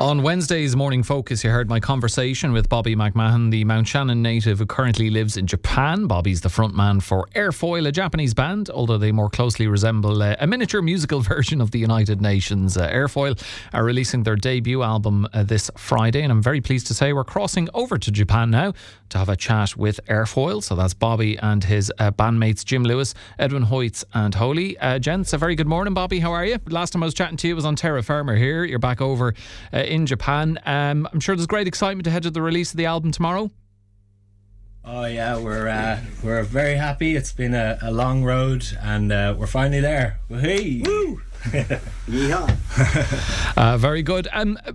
On Wednesday's Morning Focus, you heard my conversation with Bobby McMahon, the Mountshannon native who currently lives in Japan. Bobby's the frontman for Eirfoyl, a Japanese band, although they more closely resemble a miniature musical version of the United Nations. Eirfoyl are releasing their debut album this Friday, and I'm very pleased to say we're crossing over to Japan now to have a chat with Eirfoyl. So that's Bobby and his bandmates Jim Lewis, Edwin Huits and Holy. Gents, a very good morning, Bobby. How are you? Last time I was chatting to you was on Terra Firma here. You're back over in Japan. I'm sure there's great excitement ahead of the release of the album tomorrow. Oh yeah, we're very happy. It's been a long road, and we're finally there. Hey, woo! Yeehaw. Very good.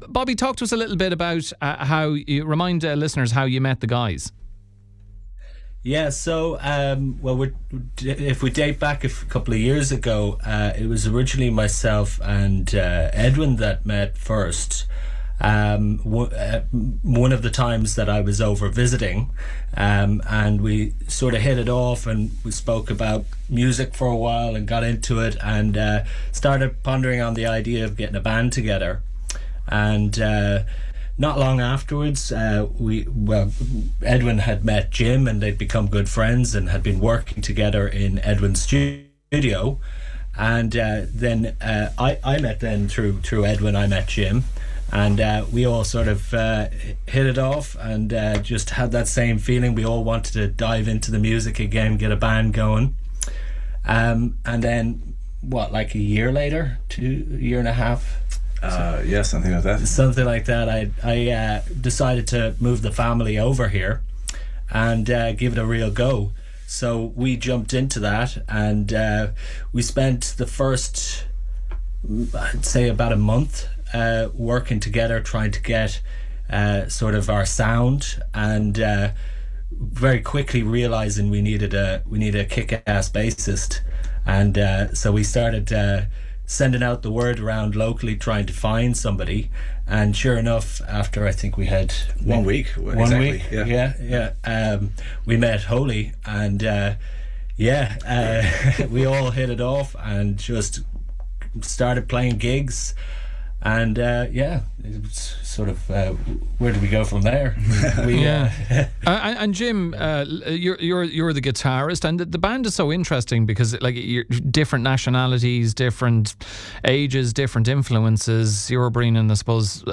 Bobby, talk to us a little bit about how you remind listeners how you met the guys. Yeah, so if we date back a couple of years ago, it was originally myself and Edwin that met first. One of the times that I was over visiting, and we sort of hit it off, and we spoke about music for a while and got into it, and started pondering on the idea of getting a band together. And not long afterwards, Edwin had met Jim, and they'd become good friends and had been working together in Edwin's studio. And then I met them through Edwin. I met Jim. And we all sort of hit it off, and just had that same feeling. We all wanted to dive into the music again, get a band going. And then, like a year later, a year and a half? Yeah, something like that. Something like that. I decided to move the family over here and give it a real go. So we jumped into that, and we spent the first, I'd say, about a month working together, trying to get sort of our sound, and very quickly realizing we needed a kick-ass bassist, and so we started sending out the word around locally, trying to find somebody. And sure enough, after I think we had 1 week, exactly. We met Holy, and we all hit it off and just started playing gigs. And it's sort of where do we go from there? And Jim, you're the guitarist, and the band is so interesting because you're different nationalities, different ages, different influences. You're bringing, I suppose,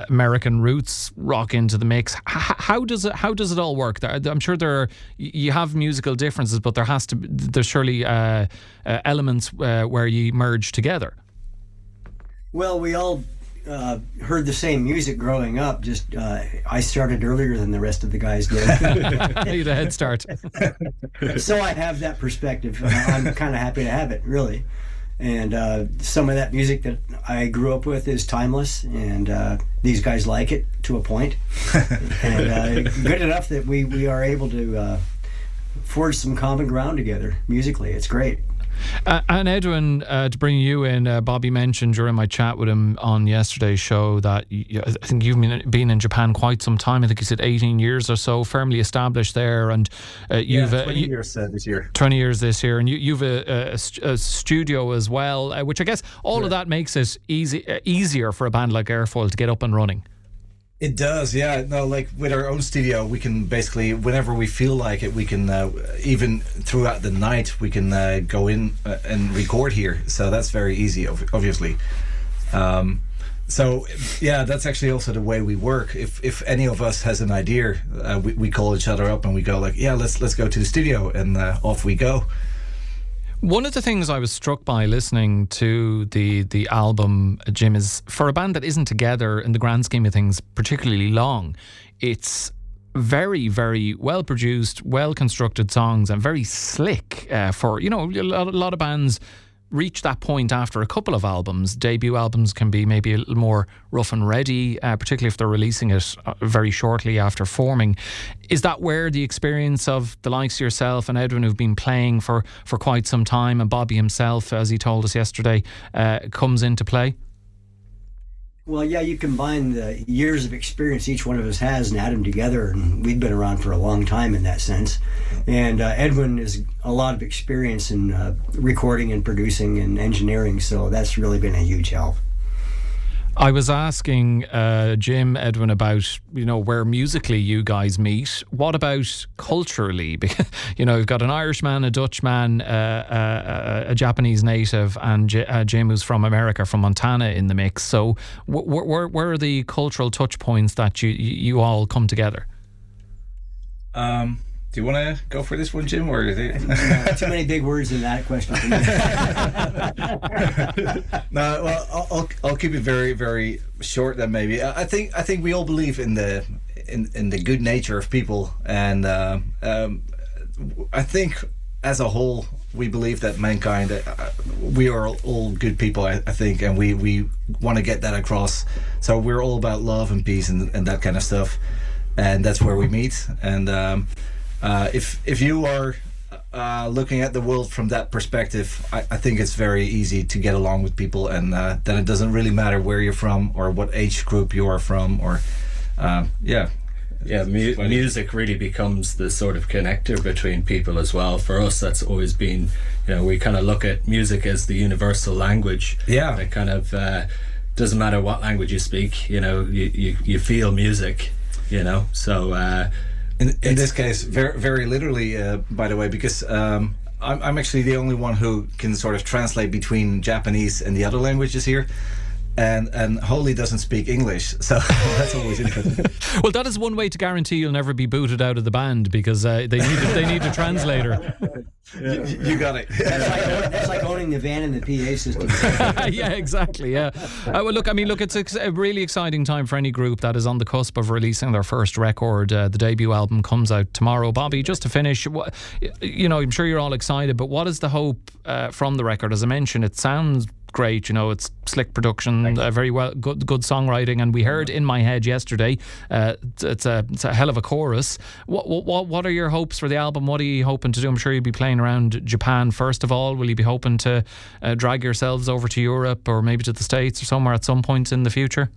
American roots rock into the mix. How does it all work? I'm sure you have musical differences, but there's surely elements where you merge together. Well, we all heard the same music growing up. Just I started earlier than the rest of the guys did. You had a head start. So I have that perspective. I'm kind of happy to have it, really. And some of that music that I grew up with is timeless, and these guys like it to a point. And good enough that we are able to forge some common ground together musically. It's great. And Edwin, to bring you in, Bobby mentioned during my chat with him on yesterday's show that I think you've been in Japan quite some time. I think he said 18 years or so, firmly established there. And you've 20 years this year. 20 years this year, and you've a studio as well, which I guess all of that makes it easier for a band like Eirfoyl to get up and running. It does, yeah. No, like with our own studio, we can basically, whenever we feel like it, we can even throughout the night we can go in and record here. So that's very easy, obviously. So yeah, that's actually also the way we work. If any of us has an idea, we call each other up and we go like, yeah, let's go to the studio, and off we go. One of the things I was struck by listening to the album, Jim, is for a band that isn't together in the grand scheme of things particularly long, it's very, very well produced, well constructed songs, and very slick. For a lot of bands reach that point after a couple of albums. Debut albums can be maybe a little more rough and ready, particularly if they're releasing it very shortly after forming. Is that where the experience of the likes of yourself and Edwin, who've been playing for quite some time, and Bobby himself, as he told us yesterday, comes into play? Well, yeah, you combine the years of experience each one of us has and add them together, and we've been around for a long time in that sense. And Edwin has a lot of experience in recording and producing and engineering, so that's really been a huge help. I was asking Jim, Edwin, about, you know, where musically you guys meet. What about culturally? Because, you know, you've got an Irishman, a Dutchman, a Japanese native, and Jim, who's from America, from Montana, in the mix. So where are the cultural touch points that you all come together? Do you want to go for this one, Jim, or is it? Too many big words in that question for me. No, well, I'll keep it very, very short. Then maybe I think we all believe in the good nature of people, and I think as a whole we believe that mankind, we are all good people. I think, and we want to get that across. So we're all about love and peace and that kind of stuff, and that's where we meet. And if you are looking at the world from that perspective, I think it's very easy to get along with people, and then it doesn't really matter where you're from or what age group you are from, or music really becomes the sort of connector between people as well. For us, that's always been, you know, we kind of look at music as the universal language. Yeah, it kind of doesn't matter what language you speak, you know, you feel music, you know. So in this case, very, very literally, by the way, because I'm actually the only one who can sort of translate between Japanese and the other languages here. And Holy doesn't speak English, so that's always interesting. Well, that is one way to guarantee you'll never be booted out of the band, because they need a translator. You got it. That's like owning the van and the PA system. Yeah, exactly. Yeah. Well, look, it's a really exciting time for any group that is on the cusp of releasing their first record. The debut album comes out tomorrow. Bobby, just to finish, you know, I'm sure you're all excited, but what is the hope from the record? As I mentioned, it sounds great, you know, it's slick production, very well, good songwriting, and we heard In My Head yesterday. It's a hell of a chorus. What are your hopes for the album? What are you hoping to do? I'm sure you'll be playing around Japan first of all. Will you be hoping to drag yourselves over to Europe or maybe to the States or somewhere at some point in the future?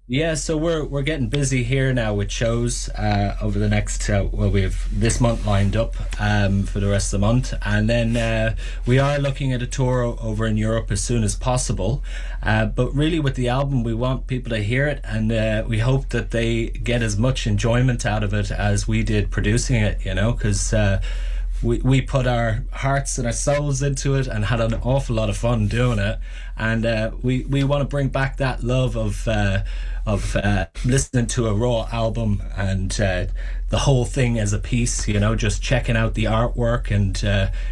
Yeah, so we're getting busy here now with shows over the next we have this month lined up for the rest of the month, and then we are looking at a tour over in Europe as soon as possible, but really with the album we want people to hear it, and we hope that they get as much enjoyment out of it as we did producing it, you know, because we put our hearts and our souls into it and had an awful lot of fun doing it, and we want to bring back that love of listening to a raw album and the whole thing as a piece, you know, just checking out the artwork and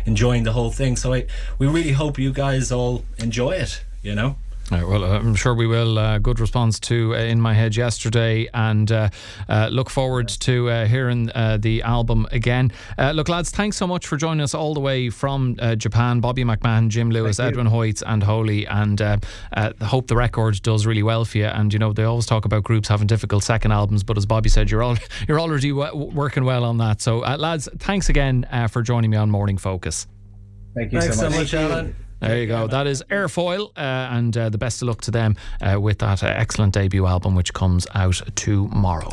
enjoying the whole thing. So we really hope you guys all enjoy it, you know. Well, I'm sure we will. Good response to In My Head yesterday, and look forward to hearing the album again. Look, lads, thanks so much for joining us all the way from Japan. Bobby McMahon, Jim Lewis, Edwin Huits and Holy, and hope the record does really well for you. And, you know, they always talk about groups having difficult second albums, but as Bobby said, you're already working well on that. So, lads, thanks again for joining me on Morning Focus. Thank you so much, Alan. There you go. That is Eirfoyl, and the best of luck to them with that excellent debut album which comes out tomorrow.